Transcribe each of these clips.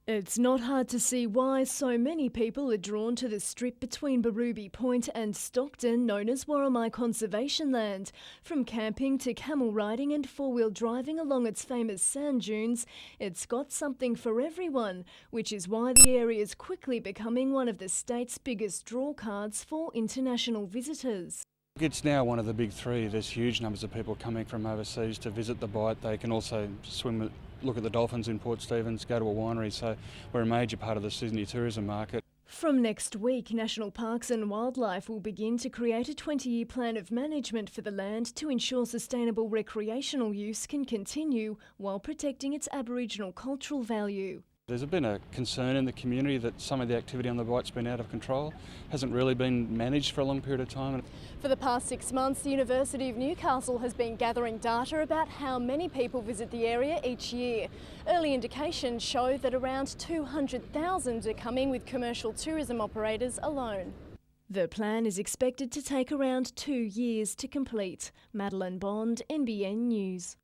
It's not hard to see why so many people are drawn to the strip between Berrubi Point and Stockton, known as Warramai Conservation Land. From camping to camel riding and four-wheel driving along its famous sand dunes, it's got something for everyone, which is why the area is quickly becoming one of the state's biggest draw cards for international visitors. It's now one of the big three. There's huge numbers of people coming from overseas to visit the Bight. They can also swim, look at the dolphins in Port Stephens, go to a winery, so we're a major part of the Sydney tourism market. From next week, National Parks and Wildlife will begin to create a 20-year plan of management for the land to ensure sustainable recreational use can continue while protecting its Aboriginal cultural value. There's been a concern in the community that some of the activity on the Bight's been out of control, hasn't really been managed for a long period of time. For the past 6 months, the University of Newcastle has been gathering data about how many people visit the area each year. Early indications show that around 200,000 are coming with commercial tourism operators alone. The plan is expected to take around 2 years to complete. Madeline Bond, NBN News.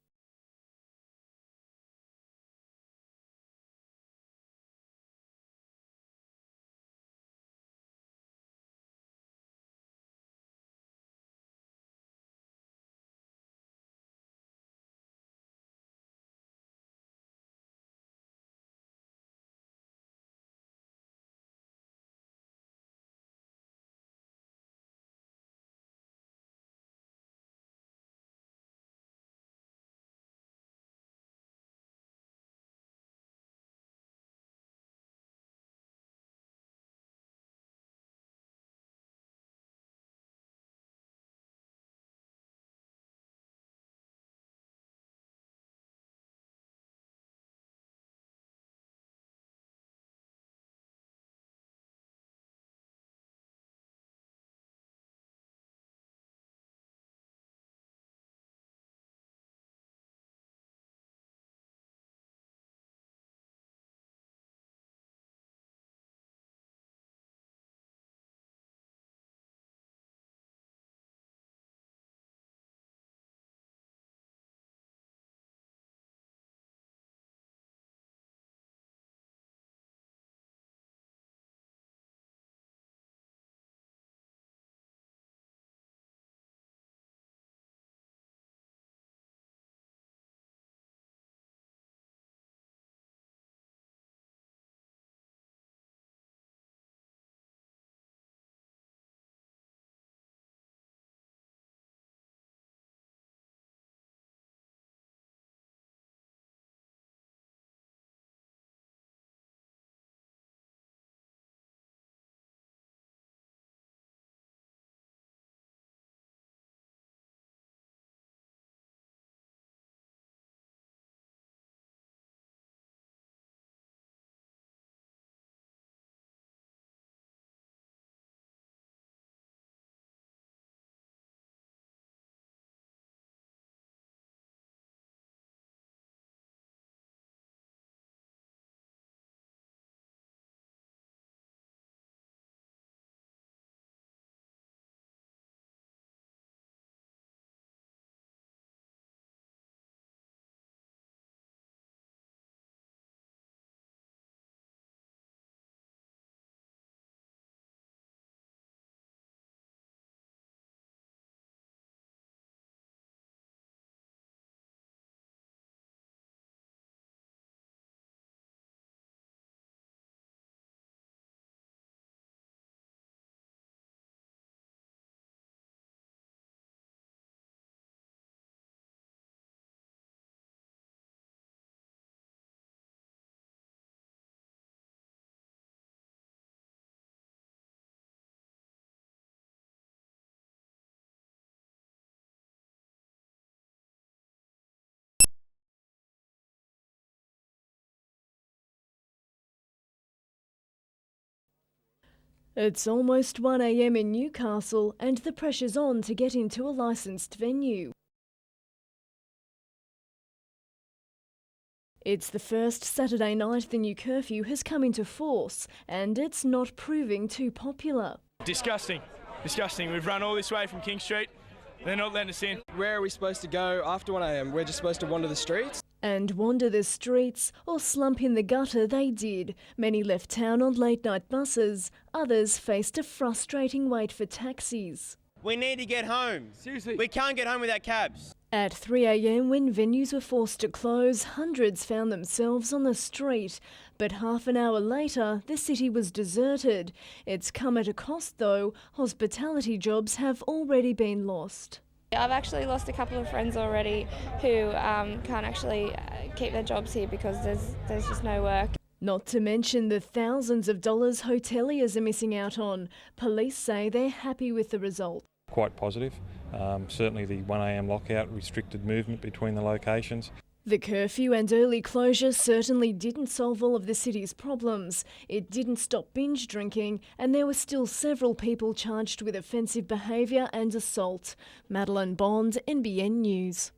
It's almost 1 a.m. in Newcastle and the pressure's on to get into a licensed venue. It's the first Saturday night the new curfew has come into force, and it's not proving too popular. Disgusting. Disgusting. We've run all this way from King Street. They're not letting us in. Where are we supposed to go after 1 a.m? We're just supposed to wander the streets? And wander the streets or slump in the gutter they did. Many left town on late-night buses. Others faced a frustrating wait for taxis. We need to get home. Seriously. We can't get home without cabs. At 3 a.m, when venues were forced to close, hundreds found themselves on the street. But half an hour later, the city was deserted. It's come at a cost though. Hospitality jobs have already been lost. I've actually lost a couple of friends already who can't actually keep their jobs here because there's just no work. Not to mention the thousands of dollars hoteliers are missing out on. Police say they're happy with the result. Quite positive. Certainly the 1 a.m. lockout restricted movement between the locations. The curfew and early closure certainly didn't solve all of the city's problems. It didn't stop binge drinking, and there were still several people charged with offensive behaviour and assault. Madeline Bond, NBN News.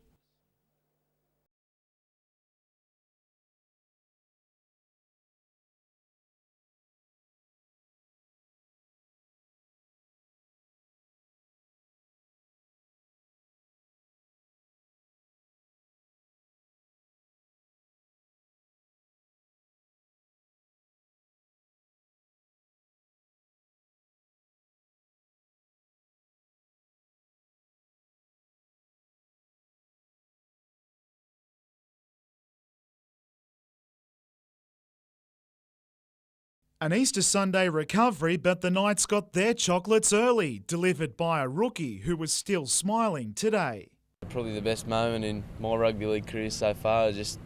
An Easter Sunday recovery, but the Knights got their chocolates early, delivered by a rookie who was still smiling today. Probably the best moment in my rugby league career so far. I just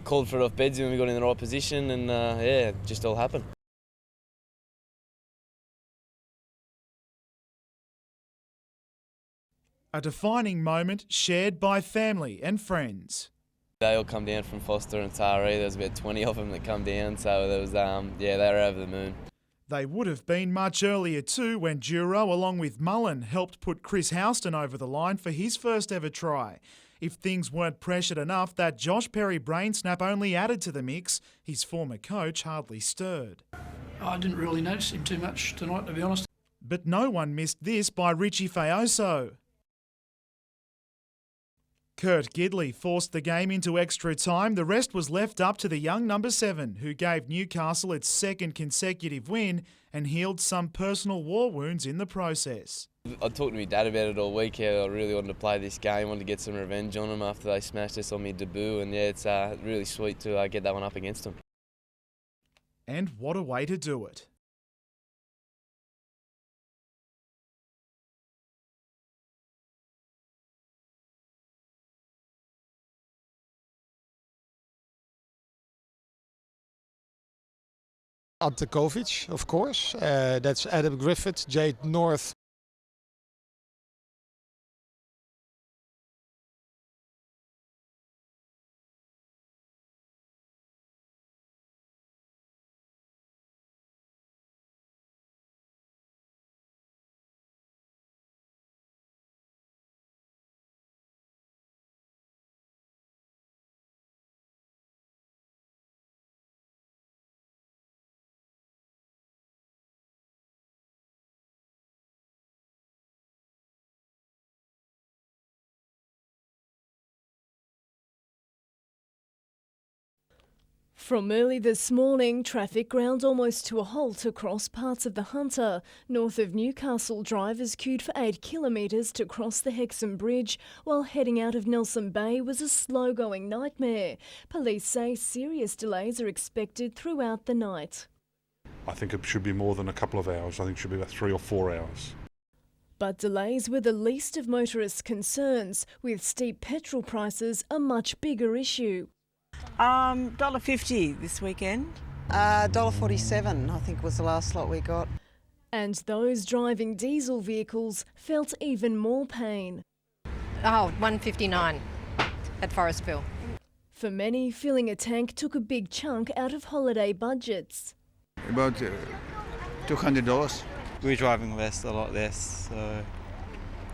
called for it off Bedsy when we got in the right position and yeah, it just all happened. A defining moment shared by family and friends. They all come down from Foster and Taree. There was about 20 of them that come down, so there was, yeah, they were over the moon. They would have been much earlier too when Duro, along with Mullen, helped put Chris Houston over the line for his first ever try. If things weren't pressured enough, that Josh Perry brain snap only added to the mix. His former coach hardly stirred. I didn't really notice him too much tonight, to be honest. But no one missed this by Richie Faoso. Kurt Gidley forced the game into extra time. The rest was left up to the young number 7, who gave Newcastle its second consecutive win and healed some personal war wounds in the process. I talked to my dad about it all week, how I really wanted to play this game, wanted to get some revenge on them after they smashed us on my debut, and yeah, it's really sweet to get that one up against them. And what a way to do it. Antekovic, of course. That's Adam Griffith, Jade North. From early this morning, traffic ground almost to a halt across parts of the Hunter. North of Newcastle, drivers queued for 8 kilometres to cross the Hexham Bridge, while heading out of Nelson Bay was a slow-going nightmare. Police say serious delays are expected throughout the night. I think it should be more than a couple of hours. I think it should be about 3 or 4 hours. But delays were the least of motorists' concerns, with steep petrol prices a much bigger issue. $1.50 this weekend. $1.47 I think was the last slot we got. And those driving diesel vehicles felt even more pain. Oh, $1.59 at Forestville. For many, filling a tank took a big chunk out of holiday budgets. About $200. We're driving less, a lot less,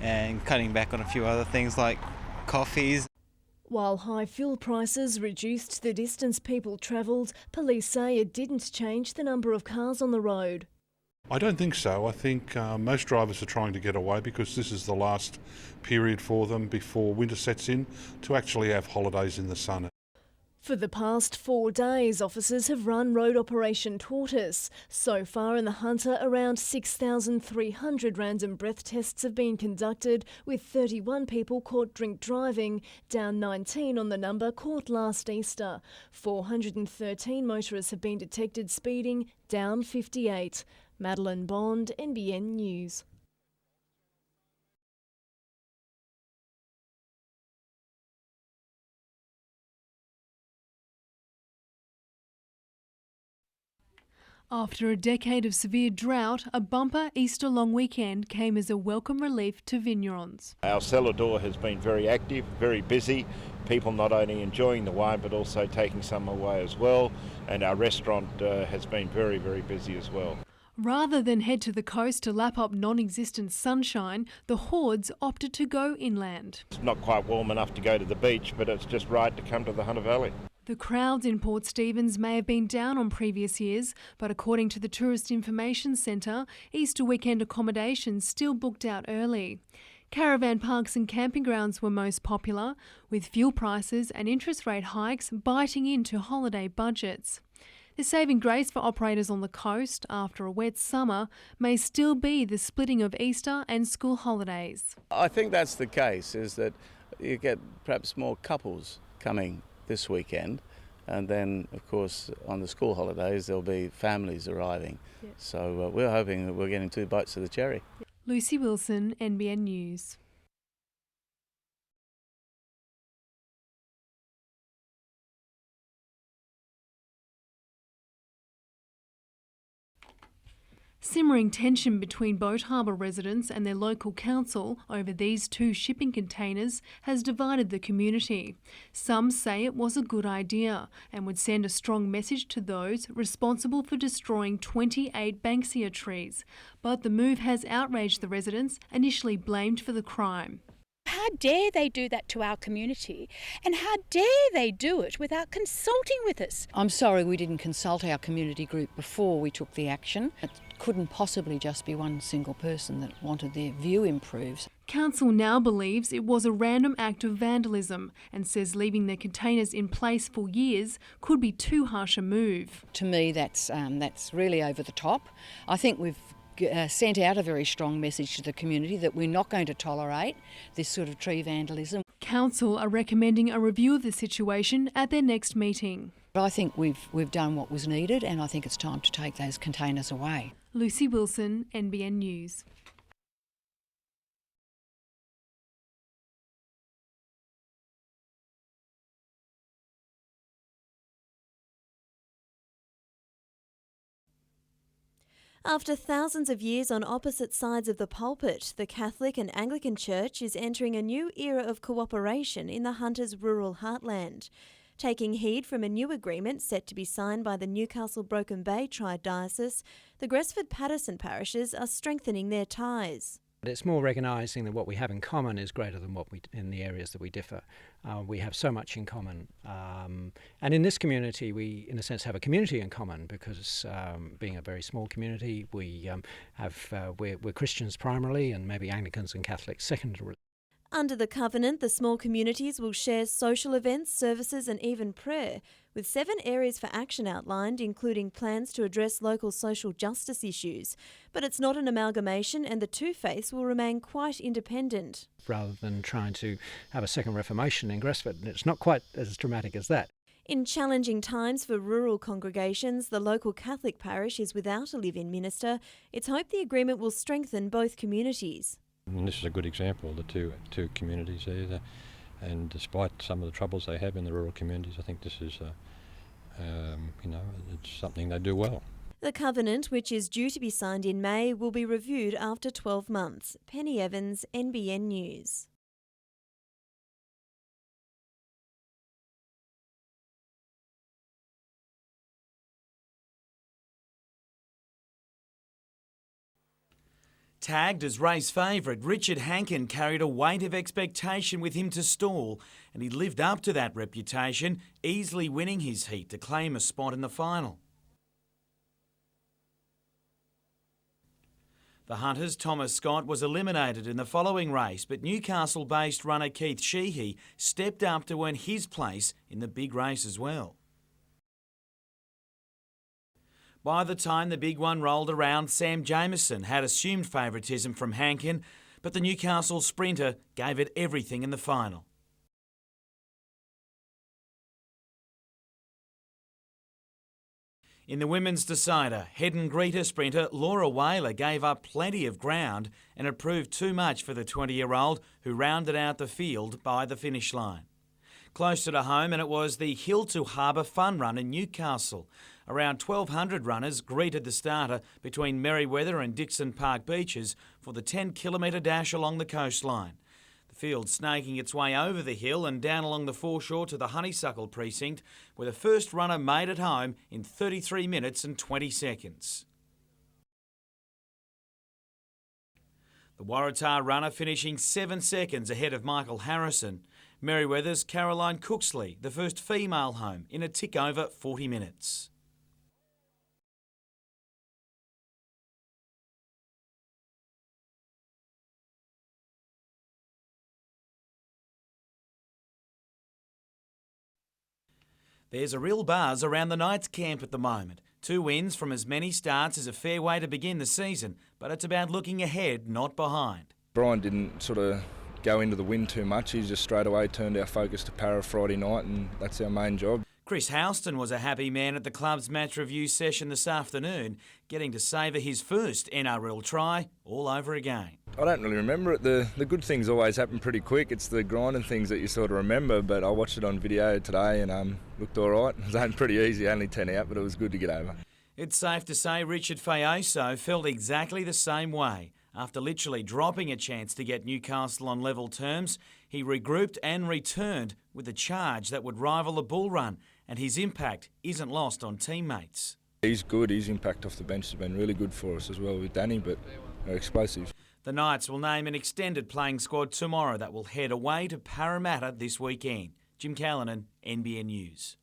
and cutting back on a few other things like coffees. While high fuel prices reduced the distance people travelled, police say it didn't change the number of cars on the road. I don't think so. I think most drivers are trying to get away because this is the last period for them before winter sets in to actually have holidays in the sun. For the past 4 days, officers have run Road Operation Tortoise. So far in the Hunter, around 6,300 random breath tests have been conducted, with 31 people caught drink driving, down 19 on the number caught last Easter. 413 motorists have been detected speeding, down 58. Madeline Bond, NBN News. After a decade of severe drought, a bumper Easter long weekend came as a welcome relief to vignerons. Our cellar door has been very active, very busy. People not only enjoying the wine but also taking some away as well. And our restaurant has been very, very busy as well. Rather than head to the coast to lap up non-existent sunshine, the hordes opted to go inland. It's not quite warm enough to go to the beach, but it's just right to come to the Hunter Valley. The crowds in Port Stephens may have been down on previous years, but according to the Tourist Information Centre, Easter weekend accommodations still booked out early. Caravan parks and camping grounds were most popular, with fuel prices and interest rate hikes biting into holiday budgets. The saving grace for operators on the coast after a wet summer may still be the splitting of Easter and school holidays. I think that's the case, is that you get perhaps more couples coming this weekend, and then of course on the school holidays there'll be families arriving. Yep. So we're hoping that we're getting 2 bites of the cherry. Lucy Wilson, NBN News. Simmering tension between Boat Harbour residents and their local council over these 2 shipping containers has divided the community. Some say it was a good idea and would send a strong message to those responsible for destroying 28 banksia trees. But the move has outraged the residents, initially blamed for the crime. How dare they do that to our community, and how dare they do it without consulting with us? I'm sorry we didn't consult our community group before we took the action. It couldn't possibly just be one single person that wanted their view improved. Council now believes it was a random act of vandalism and says leaving the containers in place for years could be too harsh a move. To me, that's really over the top. I think we've sent out a very strong message to the community that we're not going to tolerate this sort of tree vandalism. Council are recommending a review of the situation at their next meeting. I think we've done what was needed, and I think it's time to take those containers away. Lucy Wilson, NBN News. After thousands of years on opposite sides of the pulpit, the Catholic and Anglican Church is entering a new era of cooperation in the Hunter's rural heartland. Taking heed from a new agreement set to be signed by the Newcastle-Broken Bay Tri-Diocese, the Gresford-Patterson parishes are strengthening their ties. It's more recognising that what we have in common is greater than what we in the areas that we differ. We have so much in common, and in this community, we, in a sense, have a community in common because, being a very small community, we're Christians primarily, and maybe Anglicans and Catholics secondarily. Under the covenant, the small communities will share social events, services and even prayer, with 7 areas for action outlined, including plans to address local social justice issues. But it's not an amalgamation, and the 2 faiths will remain quite independent. Rather than trying to have a second Reformation in Gresford, it's not quite as dramatic as that. In challenging times for rural congregations, the local Catholic parish is without a live-in minister. It's hoped the agreement will strengthen both communities. And this is a good example of the two communities there. And despite some of the troubles they have in the rural communities, I think this is, it's something they do well. The covenant, which is due to be signed in May, will be reviewed after 12 months. Penny Evans, NBN News. Tagged as race favourite, Richard Hankin carried a weight of expectation with him to stall, and he lived up to that reputation, easily winning his heat to claim a spot in the final. The Hunters' Thomas Scott was eliminated in the following race, but Newcastle-based runner Keith Sheehy stepped up to earn his place in the big race as well. By the time the big one rolled around, Sam Jameson had assumed favouritism from Hankin, but the Newcastle sprinter gave it everything in the final. In the women's decider, head and greeter sprinter Laura Whaler gave up plenty of ground, and it proved too much for the 20-year-old who rounded out the field by the finish line. Closer to home, and it was the Hill to Harbour Fun Run in Newcastle. Around 1,200 runners greeted the starter between Merriweather and Dixon Park beaches for the 10-kilometre dash along the coastline. The field snaking its way over the hill and down along the foreshore to the Honeysuckle precinct, where the first runner made it home in 33 minutes and 20 seconds. The Waratah runner finishing 7 seconds ahead of Michael Harrison. Merriweather's Caroline Cooksley, the first female home, in a tick over 40 minutes. There's a real buzz around the Knights camp at the moment. 2 wins from as many starts is a fair way to begin the season, but it's about looking ahead, not behind. Brian didn't sort of go into the win too much. He just straight away turned our focus to Para Friday night, and that's our main job. Chris Houston was a happy man at the club's match review session this afternoon, getting to savour his first NRL try all over again. I don't really remember it. The good things always happen pretty quick. It's the grinding things that you sort of remember, but I watched it on video today and looked all right. It was pretty easy, only 10 out, but it was good to get over. It's safe to say Richard Fayoso felt exactly the same way. After literally dropping a chance to get Newcastle on level terms, he regrouped and returned with a charge that would rival a bull run, and his impact isn't lost on teammates. He's good. His impact off the bench has been really good for us as well with Danny, but they're explosive. The Knights will name an extended playing squad tomorrow that will head away to Parramatta this weekend. Jim Callanan, NBN News.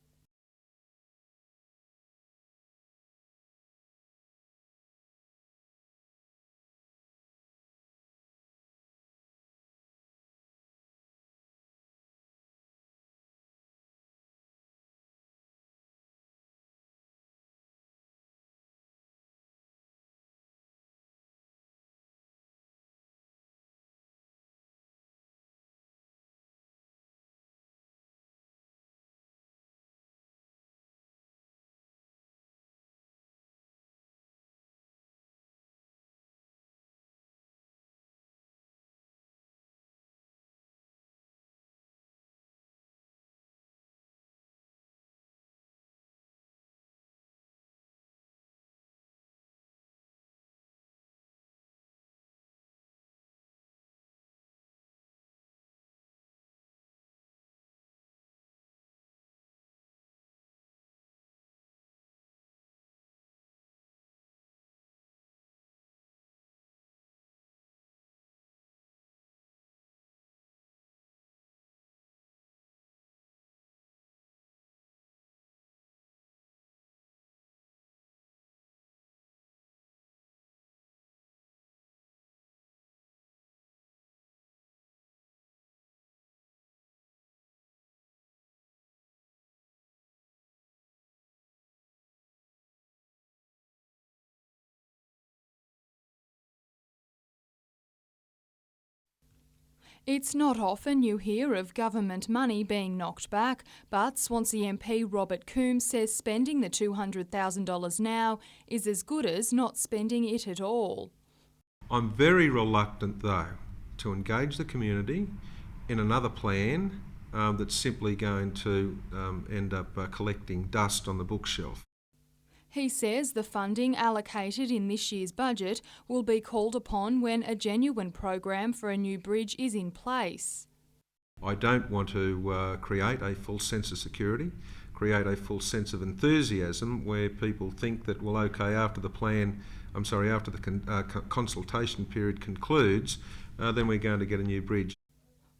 It's not often you hear of government money being knocked back, but Swansea MP Robert Coombs says spending the $200,000 now is as good as not spending it at all. I'm very reluctant, though, to engage the community in another plan that's simply going to end up collecting dust on the bookshelf. He says the funding allocated in this year's budget will be called upon when a genuine program for a new bridge is in place. I don't want to create a false sense of security, create a false sense of enthusiasm where people think that, well, okay, after the consultation period concludes, then we're going to get a new bridge.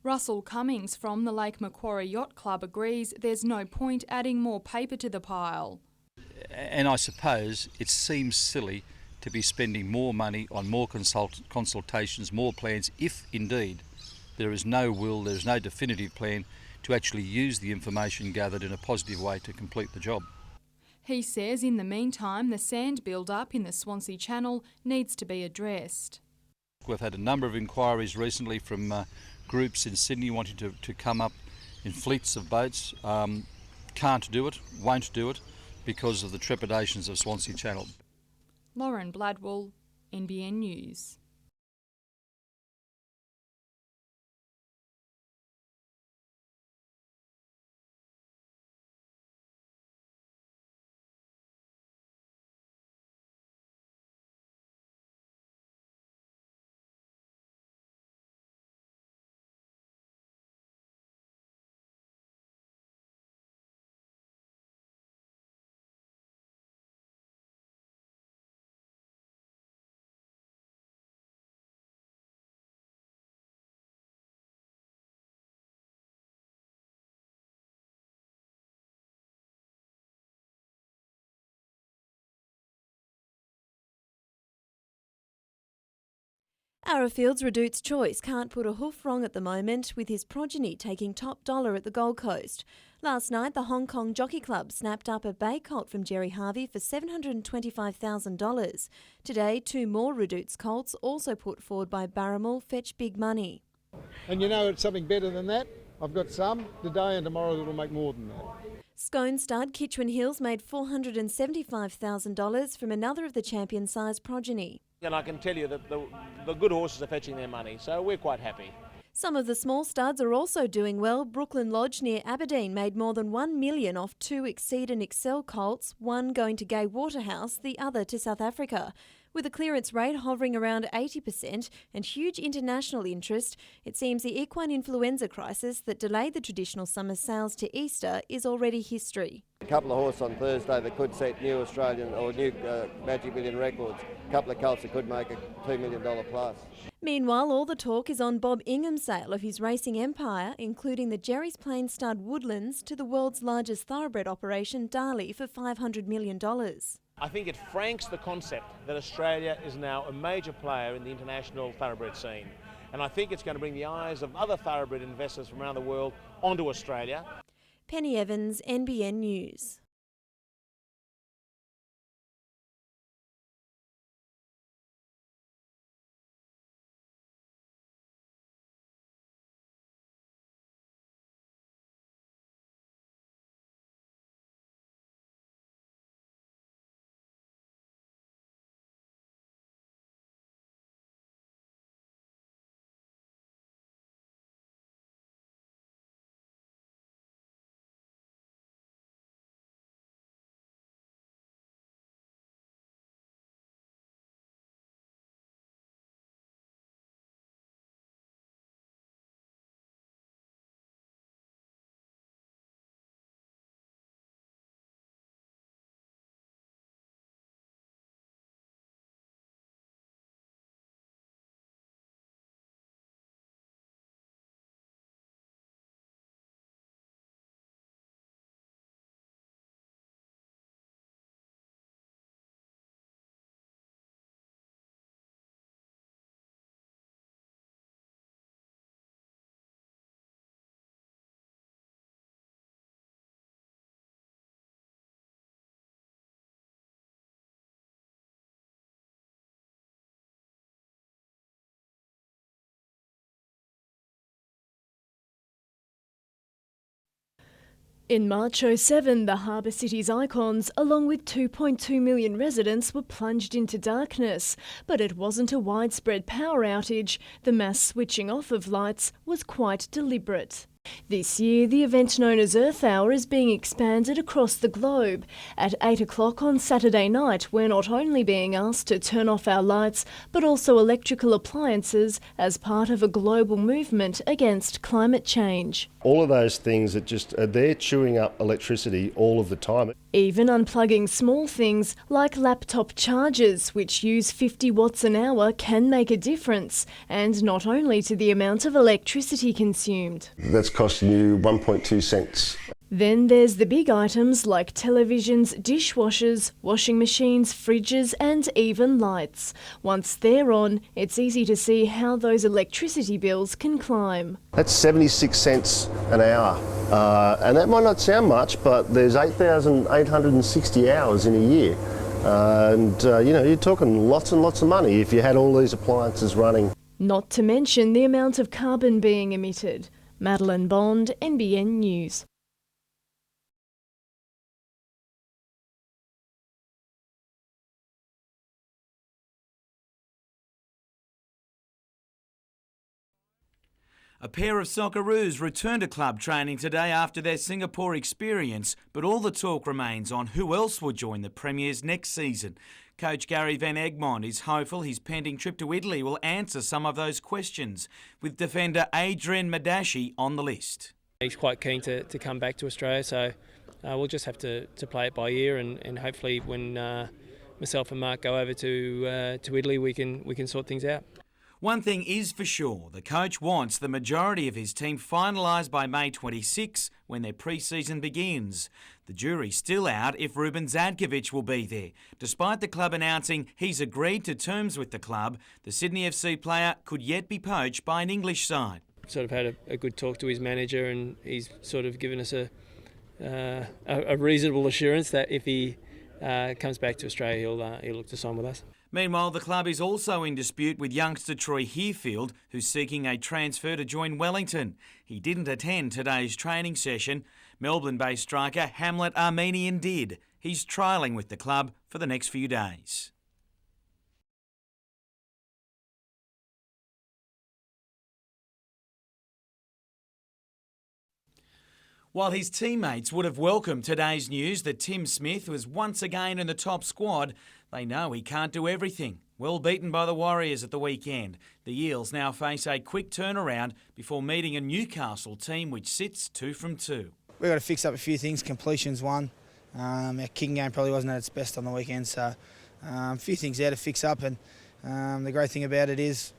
Russell Cummings from the Lake Macquarie Yacht Club agrees there's no point adding more paper to the pile. And I suppose it seems silly to be spending more money on more consultations, more plans, if indeed there is no will, there is no definitive plan to actually use the information gathered in a positive way to complete the job. He says in the meantime the sand build-up in the Swansea Channel needs to be addressed. We've had a number of inquiries recently from groups in Sydney wanting to come up in fleets of boats. Can't do it, won't do it, because of the trepidations of Swansea Channel. Lauren Bladwell, NBN News. Arrowfield's Redout's Choice can't put a hoof wrong at the moment, with his progeny taking top dollar at the Gold Coast. Last night, the Hong Kong Jockey Club snapped up a bay colt from Jerry Harvey for $725,000. Today, 2 more Redout's colts, also put forward by Barramel, fetch big money. And you know it's something better than that. I've got some today and tomorrow it'll make more than that. Scone stud Kitchwin Hills made $475,000 from another of the champion-sized progeny. And I can tell you that the good horses are fetching their money, so we're quite happy. Some of the small studs are also doing well. Brooklyn Lodge near Aberdeen made more than $1 million off 2 Exceed and Excel colts, one going to Gay Waterhouse, the other to South Africa. With a clearance rate hovering around 80% and huge international interest, it seems the equine influenza crisis that delayed the traditional summer sales to Easter is already history. A couple of horses on Thursday that could set new Australian or new Magic Million records. A couple of colts that could make a $2 million plus. Meanwhile, all the talk is on Bob Ingham's sale of his racing empire, including the Jerry's Plain stud Woodlands to the world's largest thoroughbred operation, Darley, for $500 million. I think it franks the concept that Australia is now a major player in the international thoroughbred scene. And I think it's going to bring the eyes of other thoroughbred investors from around the world onto Australia. Penny Evans, NBN News. In March 2007, the harbour city's icons, along with 2.2 million residents, were plunged into darkness. But it wasn't a widespread power outage. The mass switching off of lights was quite deliberate. This year, the event known as Earth Hour is being expanded across the globe. At 8 o'clock on Saturday night, we're not only being asked to turn off our lights, but also electrical appliances as part of a global movement against climate change. All of those things that just are there chewing up electricity all of the time. Even unplugging small things like laptop chargers, which use 50 watts an hour, can make a difference, and not only to the amount of electricity consumed. That's costing you 1.2 cents. Then there's the big items like televisions, dishwashers, washing machines, fridges and even lights. Once they're on, it's easy to see how those electricity bills can climb. That's 76 cents an hour. And that might not sound much, but there's 8,860 hours in a year. You're talking lots and lots of money if you had all these appliances running. Not to mention the amount of carbon being emitted. Madeline Bond, NBN News. A pair of Socceroos returned to club training today after their Singapore experience, but all the talk remains on who else will join the Premiers next season. Coach Gary Van Egmond is hopeful his pending trip to Italy will answer some of those questions, with defender Adrian Madashi on the list. He's quite keen to come back to Australia, so we'll just have to play it by ear, and hopefully when myself and Mark go over to Italy we can sort things out. One thing is for sure, the coach wants the majority of his team finalised by May 26 when their pre-season begins. The jury's still out if Ruben Zadkovic will be there. Despite the club announcing he's agreed to terms with the club, the Sydney FC player could yet be poached by an English side. Sort of had a good talk to his manager, and he's sort of given us a reasonable assurance that if he comes back to Australia, he'll look to sign with us. Meanwhile, the club is also in dispute with youngster Troy Hearfield, who's seeking a transfer to join Wellington. He didn't attend today's training session. Melbourne-based striker Hamlet Armenian did. He's trialling with the club for the next few days. While his teammates would have welcomed today's news that Tim Smith was once again in the top squad, they know he can't do everything. Well beaten by the Warriors at the weekend, the Eels now face a quick turnaround before meeting a Newcastle team which sits 2 from 2. We've got to fix up a few things. Completion's one. Our kicking game probably wasn't at its best on the weekend, so a few things there to fix up. And the great thing about it is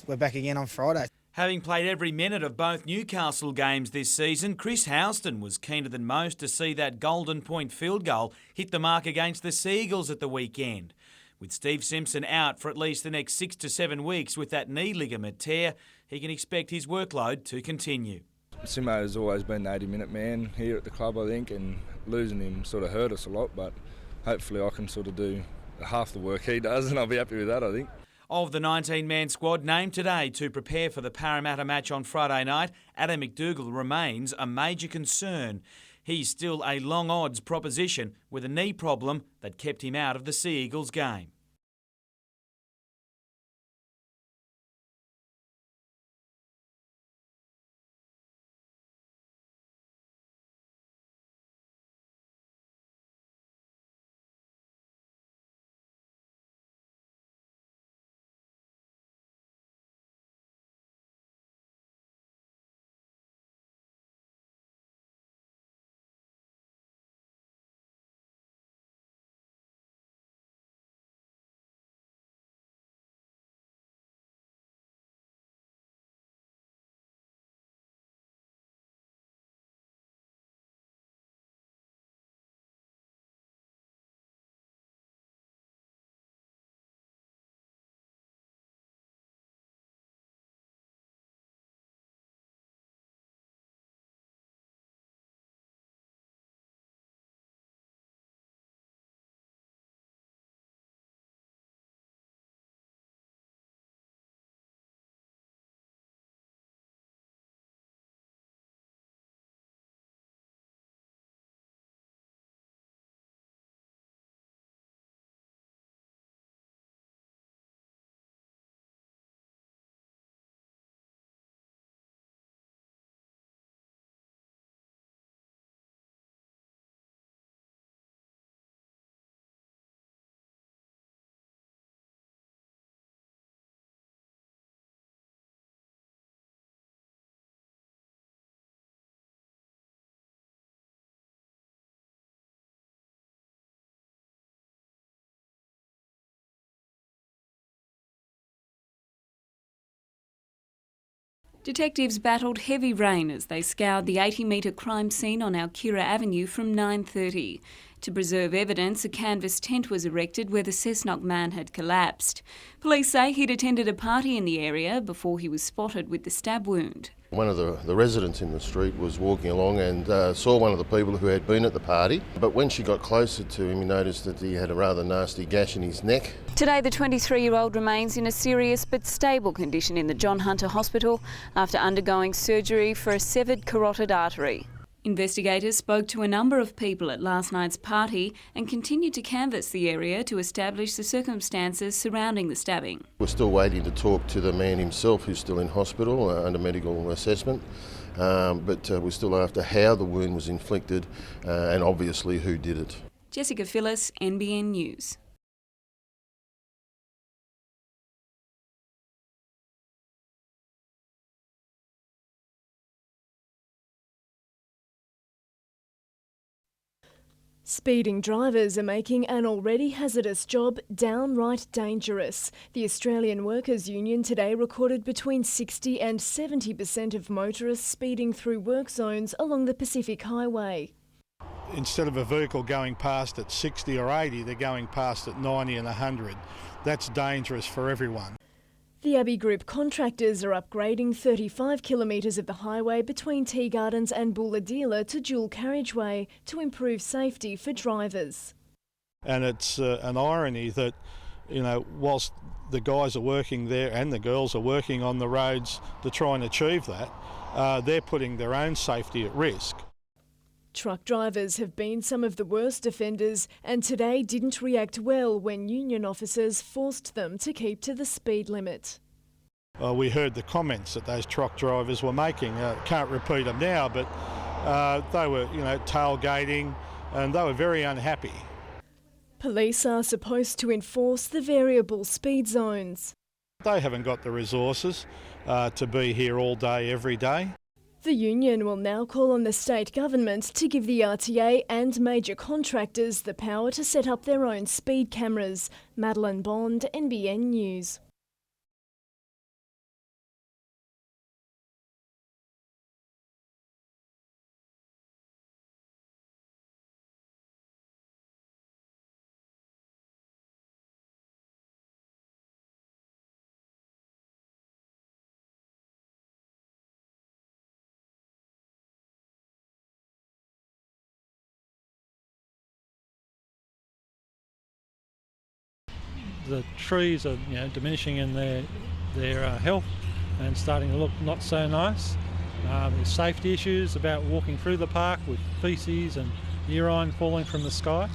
we're back again on Friday. Having played every minute of both Newcastle games this season, Chris Houston was keener than most to see that golden point field goal hit the mark against the Seagulls at the weekend. With Steve Simpson out for at least the next 6 to 7 weeks with that knee ligament tear, he can expect his workload to continue. Simo has always been the 80-minute man here at the club, I think, and losing him sort of hurt us a lot, but hopefully I can sort of do half the work he does, and I'll be happy with that, I think. Of the 19-man squad named today to prepare for the Parramatta match on Friday night, Adam McDougall remains a major concern. He's still a long odds proposition with a knee problem that kept him out of the Sea Eagles game. Detectives battled heavy rain as they scoured the 80-metre crime scene on Alkira Avenue from 9:30. To preserve evidence, a canvas tent was erected where the Cessnock man had collapsed. Police say he'd attended a party in the area before he was spotted with the stab wound. One of the residents in the street was walking along and saw one of the people who had been at the party, but when she got closer to him, he noticed that he had a rather nasty gash in his neck. Today, the 23-year-old remains in a serious but stable condition in the John Hunter Hospital after undergoing surgery for a severed carotid artery. Investigators spoke to a number of people at last night's party and continued to canvass the area to establish the circumstances surrounding the stabbing. We're still waiting to talk to the man himself, who's still in hospital under medical assessment, but we're still after how the wound was inflicted and obviously who did it. Jessica Phyllis, NBN News. Speeding drivers are making an already hazardous job downright dangerous. The Australian Workers' Union today recorded between 60 and 70% of motorists speeding through work zones along the Pacific Highway. Instead of a vehicle going past at 60 or 80, they're going past at 90 and 100. That's dangerous for everyone. The Abbey Group contractors are upgrading 35 kilometres of the highway between Tea Gardens and Bulahdelah to dual carriageway to improve safety for drivers. And it's an irony that, you know, whilst the guys are working there and the girls are working on the roads to try and achieve that, they're putting their own safety at risk. Truck drivers have been some of the worst offenders and today didn't react well when union officers forced them to keep to the speed limit. We heard the comments that those truck drivers were making. Can't repeat them now, but they were, tailgating and they were very unhappy. Police are supposed to enforce the variable speed zones. They haven't got the resources to be here all day, every day. The union will now call on the state government to give the RTA and major contractors the power to set up their own speed cameras. Madeline Bond, NBN News. The trees are diminishing in their health and starting to look not so nice. There's safety issues about walking through the park with feces and urine falling from the sky.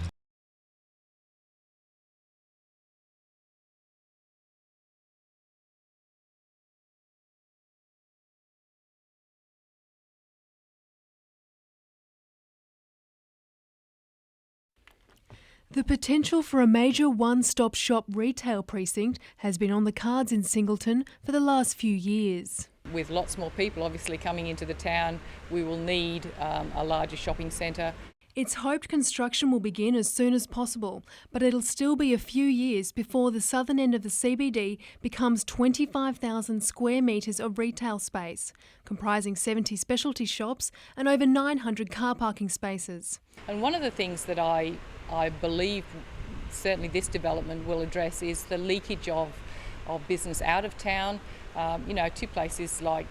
The potential for a major one-stop shop retail precinct has been on the cards in Singleton for the last few years. With lots more people obviously coming into the town, we will need a larger shopping centre. It's hoped construction will begin as soon as possible, but it'll still be a few years before the southern end of the CBD becomes 25,000 square metres of retail space, comprising 70 specialty shops and over 900 car parking spaces. And one of the things that I believe certainly this development will address is the leakage of business out of town, to places like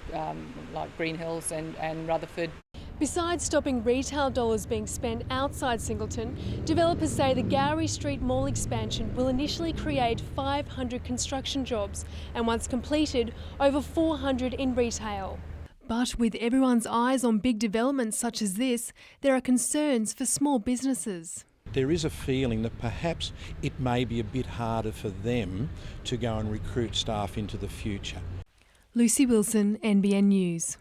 Green Hills and Rutherford. Besides stopping retail dollars being spent outside Singleton, developers say the Gowrie Street Mall expansion will initially create 500 construction jobs and once completed, over 400 in retail. But with everyone's eyes on big developments such as this, there are concerns for small businesses. There is a feeling that perhaps it may be a bit harder for them to go and recruit staff into the future. Lucy Wilson, NBN News.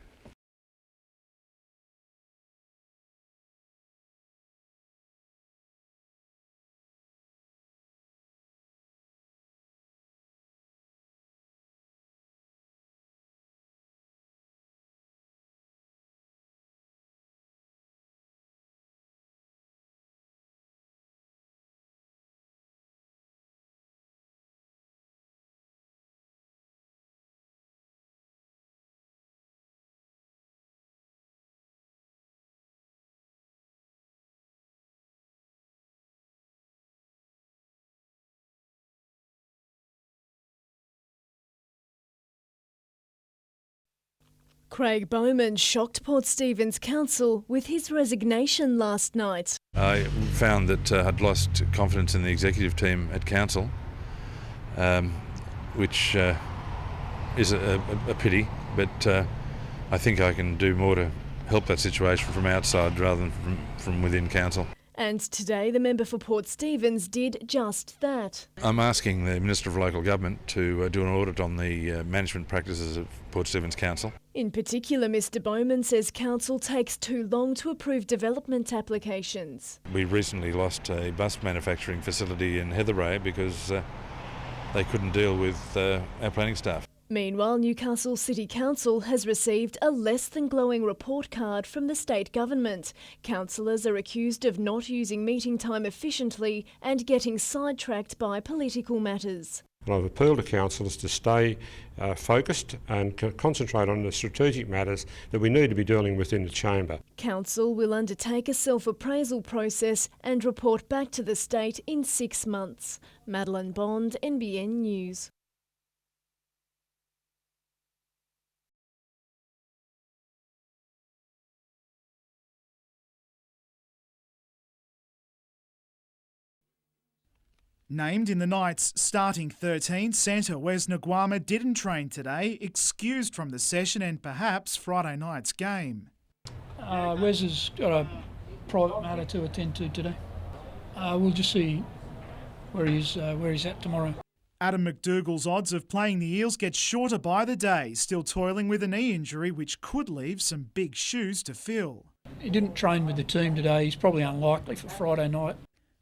Craig Bowman shocked Port Stephens Council with his resignation last night. I found that I'd lost confidence in the executive team at council, which is a pity, but I think I can do more to help that situation from outside rather than from within council. And today the member for Port Stephens did just that. I'm asking the Minister of Local Government to do an audit on the management practices of Port Stephens Council. In particular, Mr Bowman says council takes too long to approve development applications. We recently lost a bus manufacturing facility in Heatherray because they couldn't deal with our planning staff. Meanwhile, Newcastle City Council has received a less than glowing report card from the state government. Councillors are accused of not using meeting time efficiently and getting sidetracked by political matters. I've appealed to councillors to stay focused and concentrate on the strategic matters that we need to be dealing with in the chamber. Council will undertake a self-appraisal process and report back to the state in 6 months. Madeline Bond, NBN News. Named in the Knights' starting 13, Santa Wes Nguama didn't train today, excused from the session and perhaps Friday night's game. Wes has got a private matter to attend to today. We'll just see where he's at tomorrow. Adam McDougall's odds of playing the Eels get shorter by the day, still toiling with a knee injury which could leave some big shoes to fill. He didn't train with the team today. He's probably unlikely for Friday night.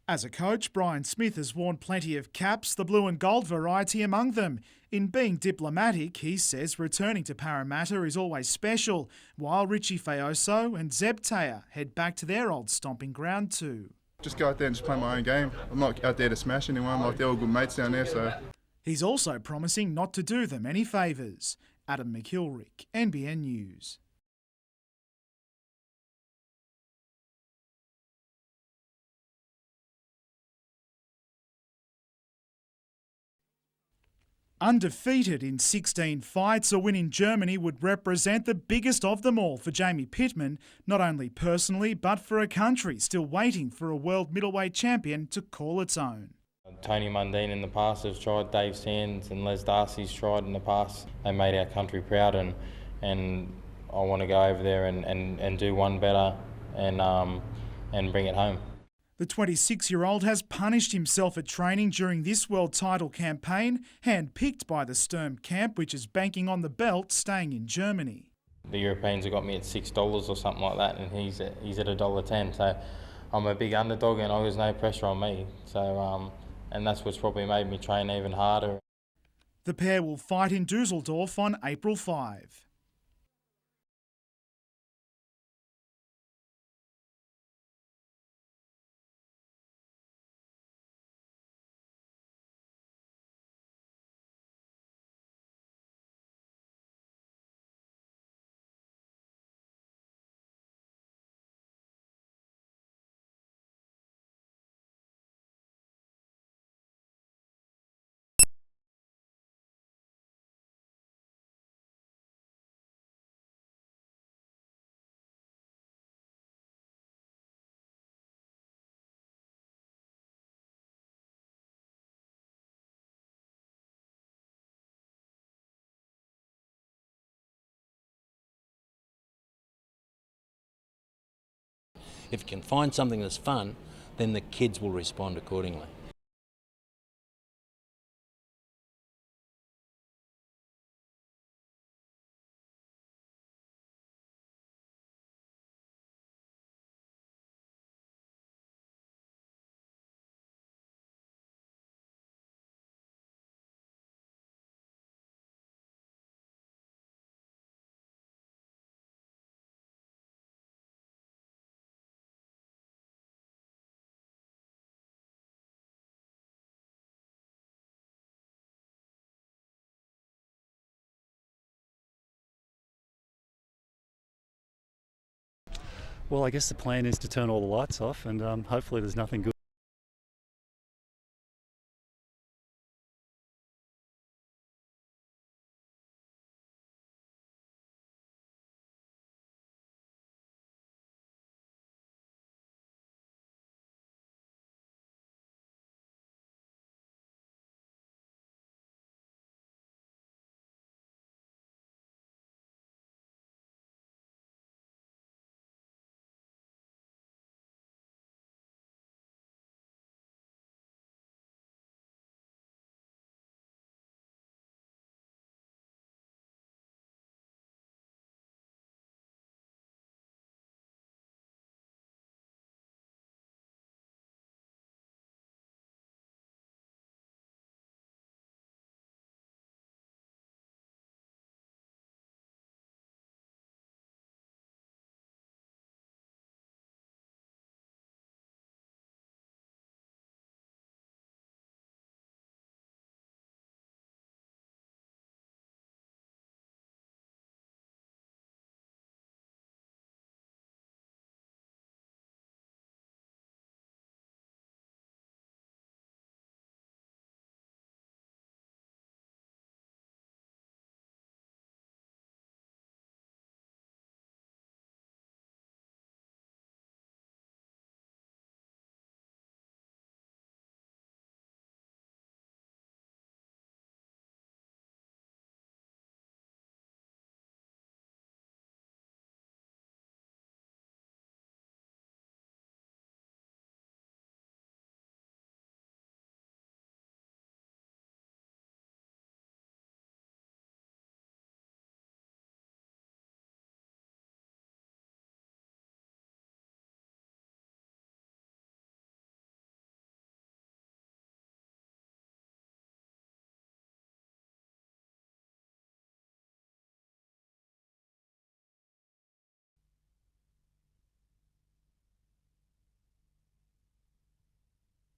As a coach, Brian Smith has worn plenty of caps, the blue and gold variety among them. In being diplomatic, he says returning to Parramatta is always special, while Richie Faoso and Zeb Taylor head back to their old stomping ground too. Just go out there and just play my own game. I'm not out there to smash anyone, like they're all good mates down there, so... He's also promising not to do them any favours. Adam McIlrick, NBN News. Undefeated in 16 fights, a win in Germany would represent the biggest of them all for Jamie Pittman, not only personally but for a country still waiting for a world middleweight champion to call its own. Tony Mundine in the past has tried, Dave Sands and Les Darcy's tried in the past. They made our country proud and I want to go over there and do one better and bring it home. The 26-year-old has punished himself at training during this world title campaign, handpicked by the Sturm camp, which is banking on the belt staying in Germany. The Europeans have got me at $6 or something like that, and he's at $1.10. So I'm a big underdog, and there's no pressure on me. So and that's what's probably made me train even harder. The pair will fight in Dusseldorf on April 5. If you can find something that's fun, then the kids will respond accordingly. Well, I guess the plan is to turn all the lights off and hopefully there's nothing good.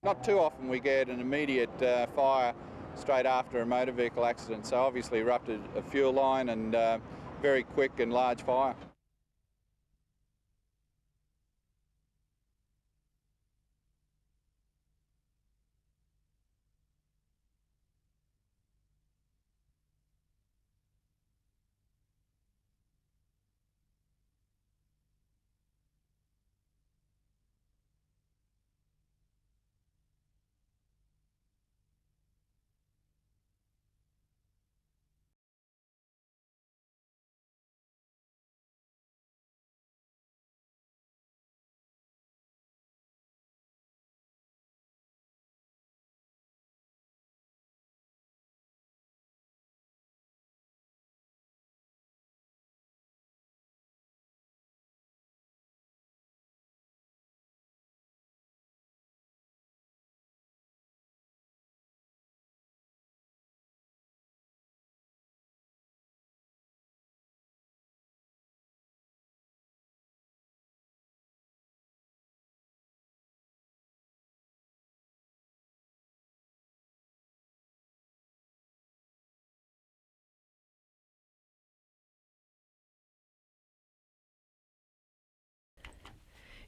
Not too often we get an immediate fire straight after a motor vehicle accident, so obviously erupted a fuel line and very quick and large fire.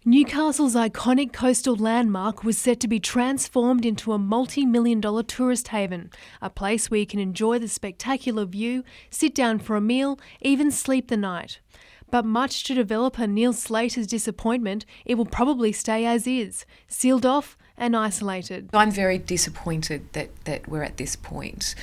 Newcastle's iconic coastal landmark was set to be transformed into a multi-million-dollar tourist haven, a place where you can enjoy the spectacular view, sit down for a meal, even sleep the night. But much to developer Neil Slater's disappointment, it will probably stay as is, sealed off and isolated. I'm very disappointed that we're at this point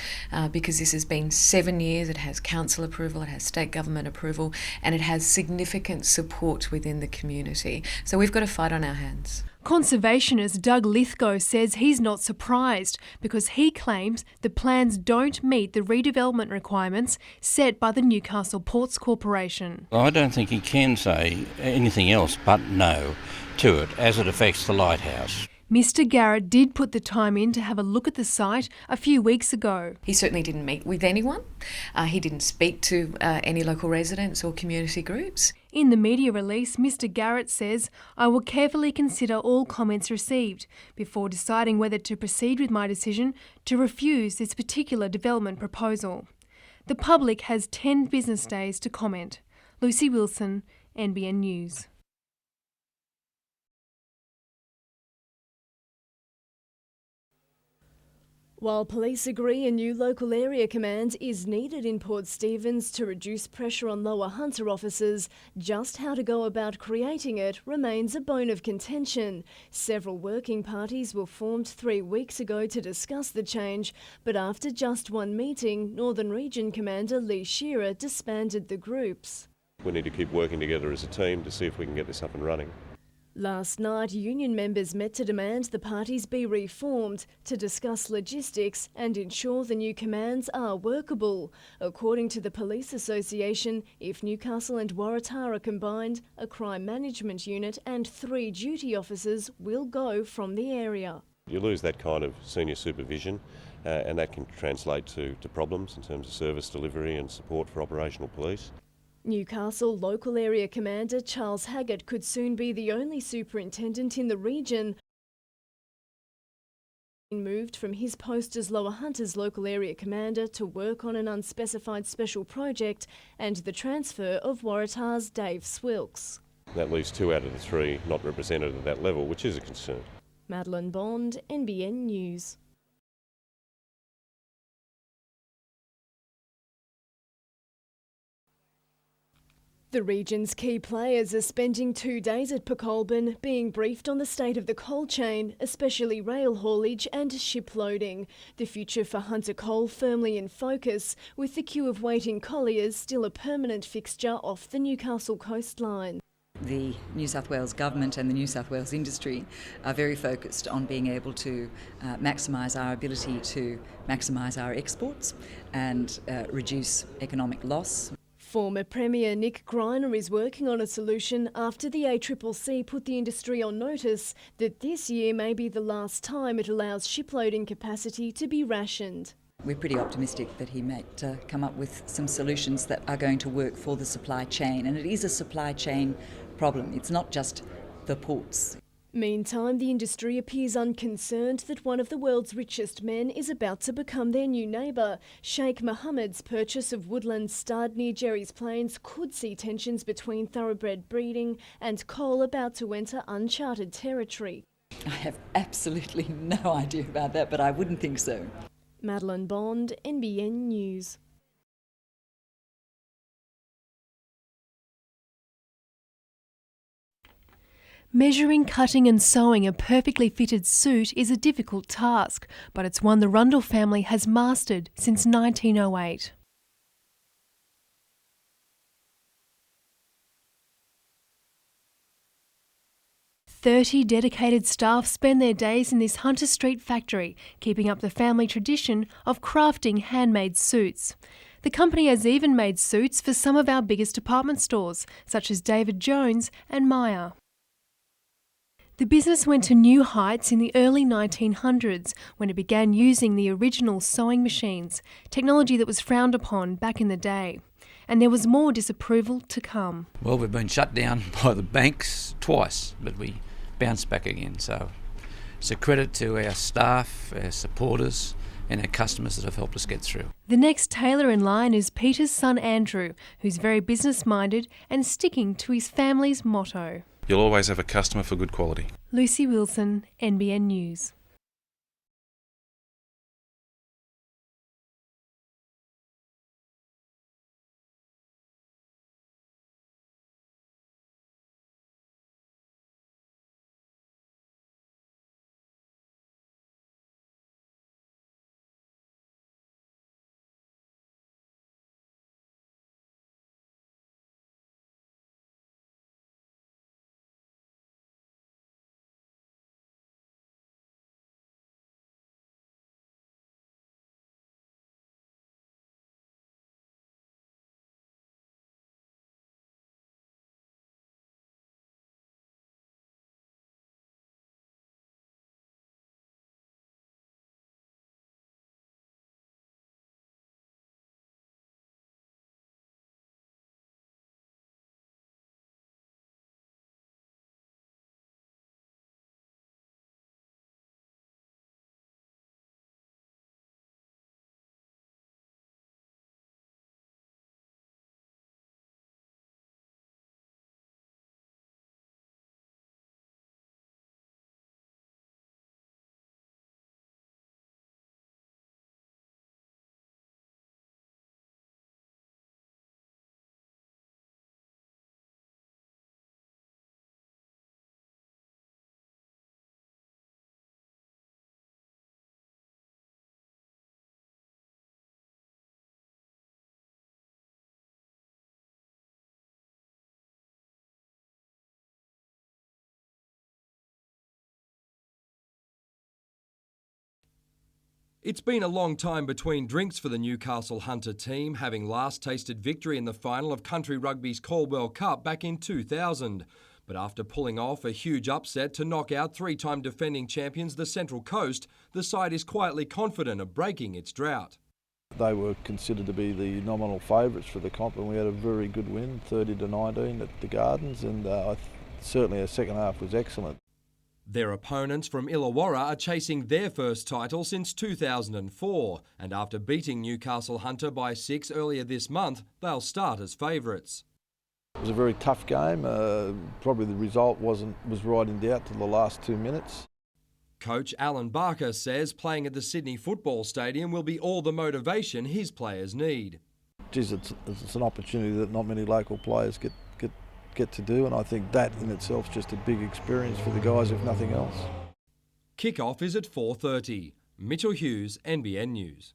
because this has been 7 years. It has council approval, it has state government approval, and it has significant support within the community. So we've got a fight on our hands. Conservationist Doug Lithgow says he's not surprised because he claims the plans don't meet the redevelopment requirements set by the Newcastle Ports Corporation. I don't think he can say anything else but no to it as it affects the lighthouse. Mr Garrett did put the time in to have a look at the site a few weeks ago. He certainly didn't meet with anyone. He didn't speak to any local residents or community groups. In the media release, Mr Garrett says, "I will carefully consider all comments received before deciding whether to proceed with my decision to refuse this particular development proposal." The public has 10 business days to comment. Lucy Wilson, NBN News. While police agree a new local area command is needed in Port Stephens to reduce pressure on Lower Hunter officers, just how to go about creating it remains a bone of contention. Several working parties were formed 3 weeks ago to discuss the change, but after just one meeting, Northern Region Commander Lee Shearer disbanded the groups. We need to keep working together as a team to see if we can get this up and running. Last night, union members met to demand the parties be reformed to discuss logistics and ensure the new commands are workable. According to the Police Association, if Newcastle and Waratah are combined, a crime management unit and 3 duty officers will go from the area. You lose that kind of senior supervision and that can translate to problems in terms of service delivery and support for operational police. Newcastle Local Area Commander Charles Haggart could soon be the only superintendent in the region. Moved from his post as Lower Hunter's Local Area Commander to work on an unspecified special project and the transfer of Waratah's Dave Swilks. That leaves 2 out of the 3 not represented at that level, which is a concern. Madeline Bond, NBN News. The region's key players are spending 2 days at Pecolbin being briefed on the state of the coal chain, especially rail haulage and ship loading. The future for Hunter Coal firmly in focus, with the queue of waiting colliers still a permanent fixture off the Newcastle coastline. The New South Wales Government and the New South Wales industry are very focused on being able to maximise our ability to maximise our exports and reduce economic loss. Former Premier Nick Greiner is working on a solution after the ACCC put the industry on notice that this year may be the last time it allows shiploading capacity to be rationed. We're pretty optimistic that he might come up with some solutions that are going to work for the supply chain, and it is a supply chain problem. It's not just the ports. Meantime, the industry appears unconcerned that one of the world's richest men is about to become their new neighbour. Sheikh Mohammed's purchase of woodland stud near Jerry's Plains could see tensions between thoroughbred breeding and coal about to enter uncharted territory. I have absolutely no idea about that, but I wouldn't think so. Madeline Bond, NBN News. Measuring, cutting and sewing a perfectly fitted suit is a difficult task, but it's one the Rundle family has mastered since 1908. "30 dedicated staff spend their days in this Hunter Street factory, keeping up the family tradition of crafting handmade suits. The company has even made suits for some of our biggest department stores, such as David Jones and Myer. The business went to new heights in the early 1900s when it began using the original sewing machines, technology that was frowned upon back in the day. And there was more disapproval to come. Well, we've been shut down by the banks twice, but we bounced back again. So it's a credit to our staff, our supporters and our customers that have helped us get through. The next tailor in line is Peter's son Andrew, who's very business-minded and sticking to his family's motto. You'll always have a customer for good quality. Lucy Wilson, NBN News. It's been a long time between drinks for the Newcastle Hunter team, having last tasted victory in the final of Country Rugby's Caldwell Cup back in 2000. But after pulling off a huge upset to knock out three-time defending champions the Central Coast, the side is quietly confident of breaking its drought. They were considered to be the nominal favourites for the comp, and we had a very good win, 30-19 at the Gardens, and certainly our second half was excellent. Their opponents from Illawarra are chasing their first title since 2004, and after beating Newcastle Hunter by 6 earlier this month, they'll start as favourites. It was a very tough game. Probably the result was right in doubt till the last 2 minutes. Coach Alan Barker says playing at the Sydney Football Stadium will be all the motivation his players need. Geez, it's an opportunity that not many local players get to do, and I think that in itself is just a big experience for the guys, if nothing else. Kick-off is at 4:30. Mitchell Hughes, NBN News.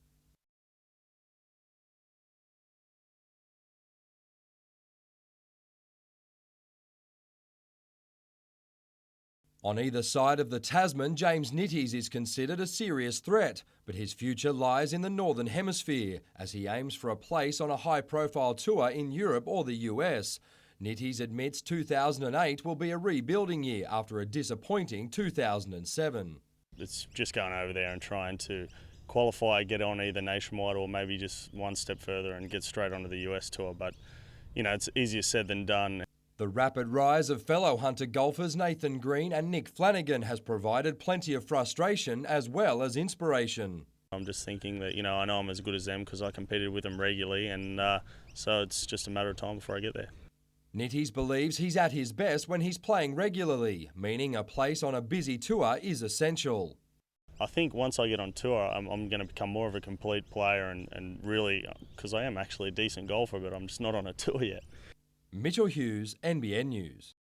On either side of the Tasman, James Nitties is considered a serious threat, but his future lies in the Northern Hemisphere as he aims for a place on a high-profile tour in Europe or the US. Nitties admits 2008 will be a rebuilding year after a disappointing 2007. It's just going over there and trying to qualify, get on either nationwide or maybe just one step further and get straight onto the US tour. But, you know, it's easier said than done. The rapid rise of fellow Hunter golfers Nathan Green and Nick Flanagan has provided plenty of frustration as well as inspiration. I'm just thinking that, I know I'm as good as them because I competed with them regularly, and so it's just a matter of time before I get there. Nitties believes he's at his best when he's playing regularly, meaning a place on a busy tour is essential. I think once I get on tour, I'm going to become more of a complete player and really, because I am actually a decent golfer, but I'm just not on a tour yet. Mitchell Hughes, NBN News.